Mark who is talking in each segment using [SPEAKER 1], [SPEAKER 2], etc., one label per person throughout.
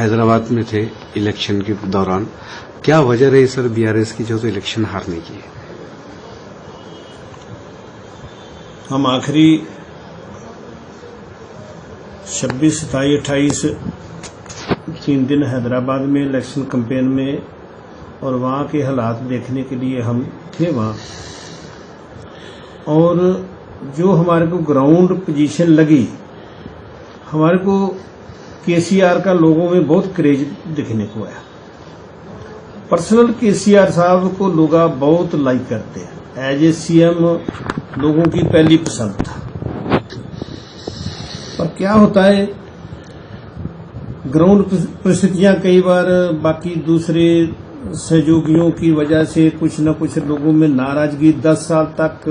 [SPEAKER 1] हैदराबाद में थे इलेक्शन के दौरान, क्या वजह रही सर बीआरएस की जो तो इलेक्शन हारने की?
[SPEAKER 2] हम आखिरी 26, 27, 28 3 दिन हैदराबाद में इलेक्शन कैंपेन में और वहाँ के हालात देखने के लिए हम थे वहाँ। और जो हमारे को ग्राउंड पोजीशन लगी, हमारे को केसीआर का लोगों में बहुत क्रेज दिखने को आया। पर्सनल केसीआर साहब को लोग बहुत लाइक करते हैं। एज ए सीएम लोगों की पहली पसंद था। पर क्या होता है, ग्राउंड परिस्थितियां कई बार बाकी दूसरे सहयोगियों की वजह से कुछ न कुछ लोगों में नाराजगी, 10 साल तक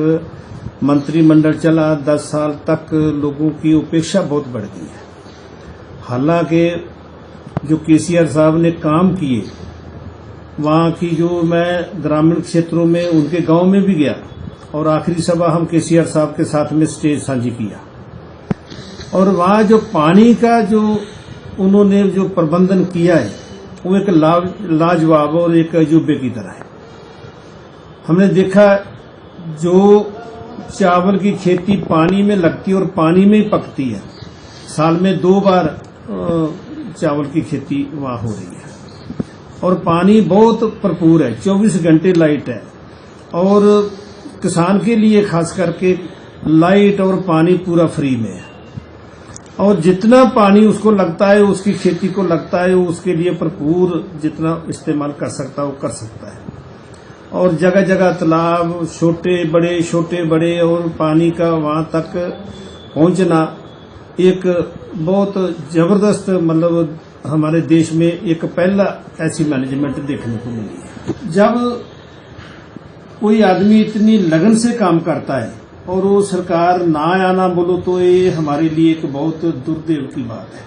[SPEAKER 2] मंत्रिमंडल चला, 10 साल तक लोगों की उपेक्षा बहुत बढ़ गई है। हालांकि जो केसीआर साहब ने काम किए, वहाँ की जो मैं ग्रामीण क्षेत्रों में उनके गांव में भी गया और आखिरी सभा हम केसीआर साहब के साथ में स्टेज साझी किया। और वहाँ जो पानी का जो उन्होंने जो प्रबंधन किया है वो एक लाजवाब और एक अजूबे की तरह है। हमने देखा जो चावल की खेती पानी में लगती है और पानी में ही पकती है, साल में 2 बार चावल की खेती वहाँ हो रही है और पानी बहुत भरपूर है, 24 घंटे लाइट है। और किसान के लिए खास करके लाइट और पानी पूरा फ्री में है और जितना पानी उसको लगता है, उसकी खेती को लगता है, उसके लिए भरपूर जितना इस्तेमाल कर सकता है वो कर सकता है। और जगह जगह तालाब, छोटे बड़े और पानी का वहां तक पहुंचना एक बहुत जबरदस्त, मतलब हमारे देश में एक पहला ऐसी मैनेजमेंट देखने को मिली है। जब कोई आदमी इतनी लगन से काम करता है और वो सरकार ना आना बोलो तो ये हमारे लिए एक बहुत दुर्दैव की बात है।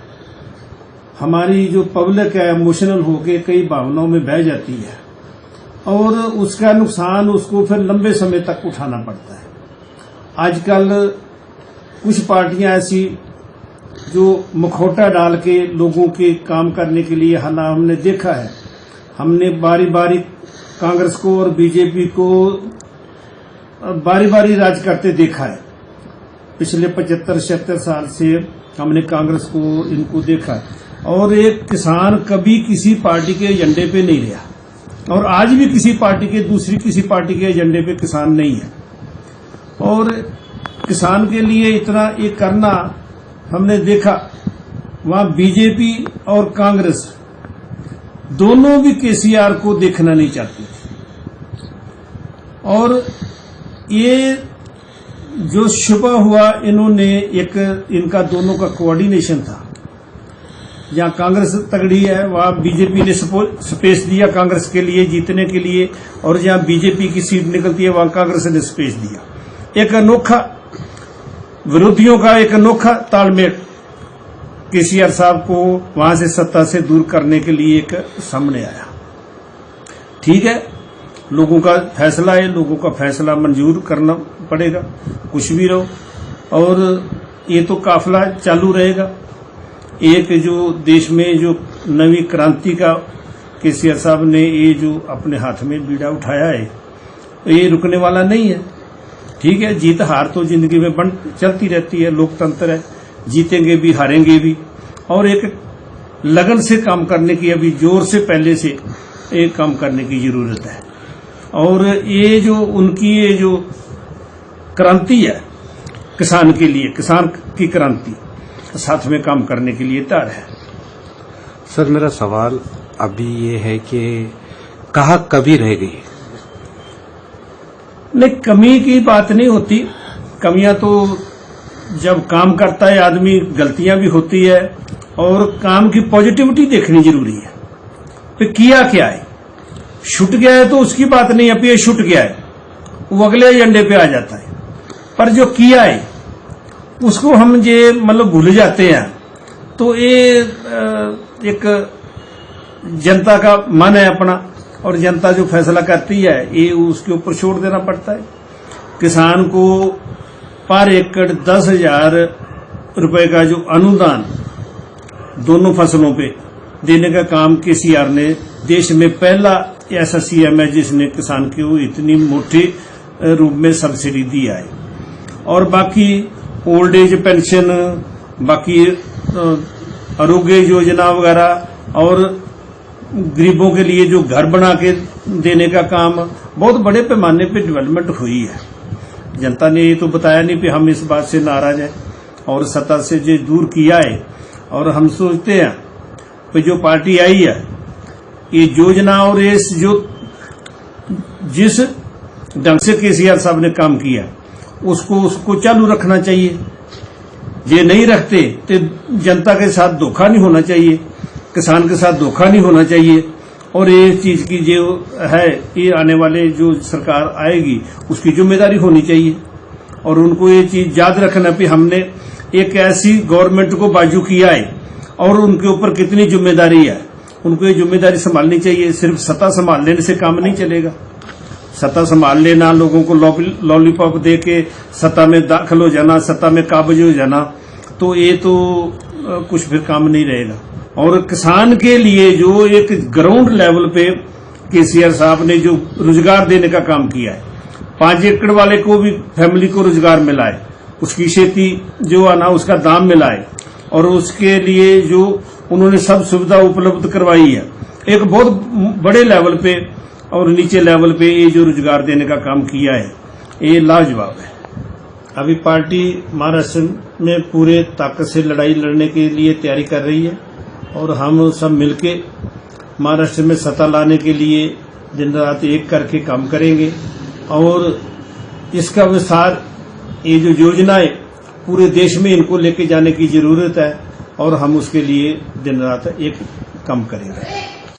[SPEAKER 2] हमारी जो पब्लिक है इमोशनल होके कई भावनाओं में बह जाती है और उसका नुकसान उसको फिर लंबे समय तक उठाना पड़ता है। आजकल कुछ पार्टियां ऐसी जो मुखौटा डाल के लोगों के काम करने के लिए, हालांकि हमने देखा है, हमने बारी बारी कांग्रेस को और बीजेपी को बारी बारी राज करते देखा है। पिछले 75-76 साल से हमने कांग्रेस को इनको देखा है और एक किसान कभी किसी पार्टी के एजेंडे पे नहीं रहा और आज भी किसी पार्टी के एजेंडे पे किसान नहीं है। और किसान के लिए इतना ये करना हमने देखा, वहां बीजेपी और कांग्रेस दोनों भी केसीआर को देखना नहीं चाहती थी। और ये जो शुबह हुआ, इन्होंने एक इनका दोनों का कोऑर्डिनेशन था। जहां कांग्रेस तगड़ी है वहां बीजेपी ने स्पेस दिया कांग्रेस के लिए जीतने के लिए, और जहां बीजेपी की सीट निकलती है वहां कांग्रेस ने स्पेस दिया। एक अनोखा विरोधियों का एक अनोखा तालमेल केसीआर साहब को वहां से सत्ता से दूर करने के लिए एक सामने आया। ठीक है, लोगों का फैसला है, लोगों का फैसला मंजूर करना पड़ेगा, कुछ भी रहो। और ये तो काफिला चालू रहेगा। एक जो देश में जो नवी क्रांति का केसीआर साहब ने ये जो अपने हाथ में बीड़ा उठाया है, ये रुकने वाला नहीं है। ठीक है, जीत हार तो जिंदगी में चलती रहती है, लोकतंत्र है, जीतेंगे भी हारेंगे भी। और एक लगन से काम करने की, अभी जोर से पहले से एक काम करने की जरूरत है। और ये जो उनकी ये जो क्रांति है किसान के लिए, किसान की क्रांति, साथ में काम करने के लिए तैयार है।
[SPEAKER 1] सर, मेरा सवाल अभी ये है कि कहाँ कभी रह गई?
[SPEAKER 2] नहीं, कमी की बात नहीं होती। कमियां तो जब काम करता है आदमी, गलतियां भी होती है और काम की पॉजिटिविटी देखनी जरूरी है। फिर किया क्या है, छूट गया है तो उसकी बात नहीं, अब ये छूट गया है वो अगले एजेंडे पे आ जाता है। पर जो किया है उसको हम ये मतलब भूल जाते हैं। तो ये एक जनता का मन है अपना, और जनता जो फैसला करती है ये उसके ऊपर छोड़ देना पड़ता है। किसान को पर एकड़ 10,000 रुपए का जो अनुदान दोनों फसलों पे देने का काम केसीआर ने, देश में पहला ऐसा सीएम है जिसने किसान को इतनी मोटे रूप में सब्सिडी दिया है। और बाकी ओल्ड एज पेंशन, बाकी आरोग्य योजना वगैरह और गरीबों के लिए जो घर बना के देने का काम बहुत बड़े पैमाने पे डेवलपमेंट हुई है। जनता ने ये तो बताया नहीं कि हम इस बात से नाराज हैं और सत्ता से जो दूर किया है। और हम सोचते हैं कि जो पार्टी आई है ये योजना और इस जो जिस ढंग से केसीआर साहब ने काम किया उसको चालू रखना चाहिए। ये नहीं रखते तो जनता के साथ धोखा नहीं होना चाहिए, किसान के साथ धोखा नहीं होना चाहिए। और ये चीज की जो है ये आने वाले जो सरकार आएगी उसकी जिम्मेदारी होनी चाहिए। और उनको ये चीज याद रखना कि हमने एक ऐसी गवर्नमेंट को बाजू किया है और उनके ऊपर कितनी जिम्मेदारी है, उनको ये जिम्मेदारी संभालनी चाहिए। सिर्फ सत्ता संभाल लेने से काम नहीं चलेगा। सत्ता संभाल लेना, लोगों को लॉलीपॉप दे के सत्ता में दाखिल हो जाना, सत्ता में काबिज हो जाना, तो ये तो कुछ फिर काम नहीं रहेगा। और किसान के लिए जो एक ग्राउंड लेवल पे केसीआर साहब ने जो रोजगार देने का काम किया है, 5 एकड़ वाले को भी फैमिली को रोजगार मिला है, उसकी खेती जो आना उसका दाम मिला है और उसके लिए जो उन्होंने सब सुविधा उपलब्ध करवाई है एक बहुत बड़े लेवल पे। और नीचे लेवल पे ये जो रोजगार देने का काम किया है ये लाजवाब है। अभी पार्टी महाराष्ट्र में पूरे ताकत से लड़ाई लड़ने के लिए तैयारी कर रही है और हम सब मिलके महाराष्ट्र में सत्ता लाने के लिए दिन रात एक करके काम करेंगे। और इसका विस्तार, ये जो योजना है पूरे देश में इनको लेके जाने की जरूरत है और हम उसके लिए दिन रात एक काम करेंगे।